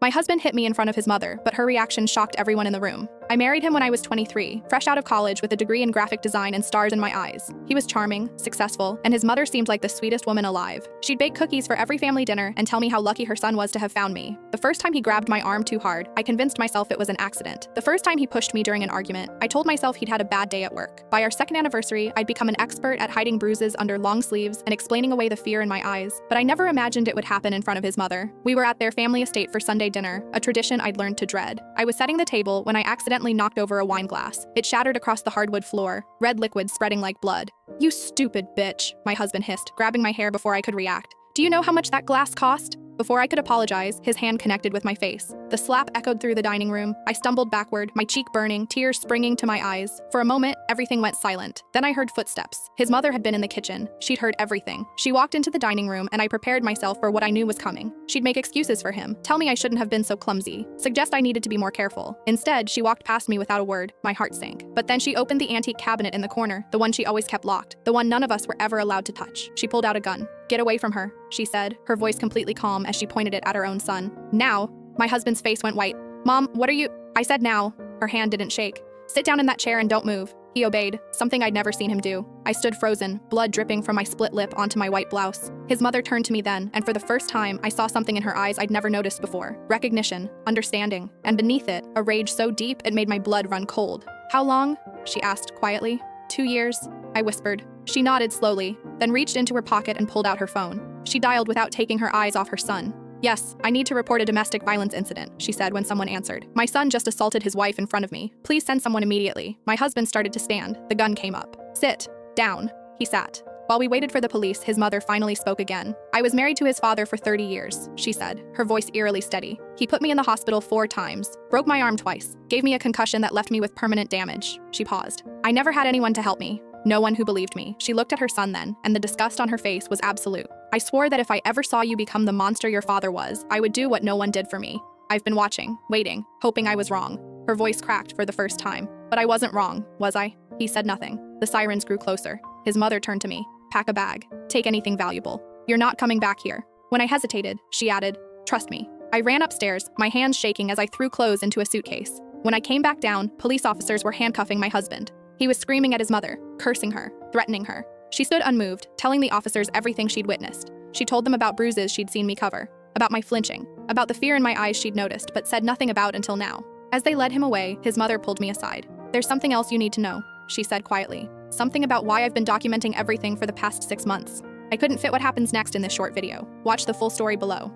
My husband hit me in front of his mother, but her reaction shocked everyone in the room. I married him when I was 23, fresh out of college with a degree in graphic design and stars in my eyes. He was charming, successful, and his mother seemed like the sweetest woman alive. She'd bake cookies for every family dinner and tell me how lucky her son was to have found me. The first time he grabbed my arm too hard, I convinced myself it was an accident. The first time he pushed me during an argument, I told myself he'd had a bad day at work. By our second anniversary, I'd become an expert at hiding bruises under long sleeves and explaining away the fear in my eyes, but I never imagined it would happen in front of his mother. We were at their family estate for Sunday dinner, a tradition I'd learned to dread. I was setting the table when I accidentally knocked over a wine glass. It shattered across the hardwood floor, red liquid spreading like blood. "You stupid bitch," my husband hissed, grabbing my hair before I could react. "Do you know how much that glass cost?" Before I could apologize, his hand connected with my face. The slap echoed through the dining room. I stumbled backward, my cheek burning, tears springing to my eyes. For a moment, everything went silent. Then I heard footsteps. His mother had been in the kitchen. She'd heard everything. She walked into the dining room, and I prepared myself for what I knew was coming. She'd make excuses for him, tell me I shouldn't have been so clumsy, suggest I needed to be more careful. Instead, she walked past me without a word. My heart sank. But then she opened the antique cabinet in the corner, the one she always kept locked, the one none of us were ever allowed to touch. She pulled out a gun. "Get away from her," she said, her voice completely calm as she pointed it at her own son. "Now." My husband's face went white. "Mom, what are you—" I said now. Her hand didn't shake. "Sit down in that chair and don't move." He obeyed, something I'd never seen him do. I stood frozen, blood dripping from my split lip onto my white blouse. His mother turned to me then, and for the first time, I saw something in her eyes I'd never noticed before. Recognition, understanding, and beneath it, a rage so deep it made my blood run cold. "How long?" she asked quietly. 2 years, I whispered. She nodded slowly, then reached into her pocket and pulled out her phone. She dialed without taking her eyes off her son. "Yes, I need to report a domestic violence incident," she said when someone answered. "My son just assaulted his wife in front of me. Please send someone immediately." My husband started to stand. The gun came up. "Sit down." He sat. While we waited for the police, his mother finally spoke again. "I was married to his father for 30 years, she said, her voice eerily steady. "He put me in the hospital 4 times, broke my arm twice, gave me a concussion that left me with permanent damage." She paused. "I never had anyone to help me. No one who believed me." She looked at her son then, and the disgust on her face was absolute. "I swore that if I ever saw you become the monster your father was, I would do what no one did for me. I've been watching, waiting, hoping I was wrong." Her voice cracked for the first time. "But I wasn't wrong, was I?" He said nothing. The sirens grew closer. His mother turned to me. "Pack a bag. Take anything valuable. You're not coming back here." When I hesitated, she added, "Trust me." I ran upstairs, my hands shaking as I threw clothes into a suitcase. When I came back down, police officers were handcuffing my husband. He was screaming at his mother, cursing her, threatening her. She stood unmoved, telling the officers everything she'd witnessed. She told them about bruises she'd seen me cover, about my flinching, about the fear in my eyes she'd noticed but said nothing about until now. As they led him away, his mother pulled me aside. "There's something else you need to know," she said quietly. "Something about why I've been documenting everything for the past 6 months." I couldn't fit what happens next in this short video. Watch the full story below.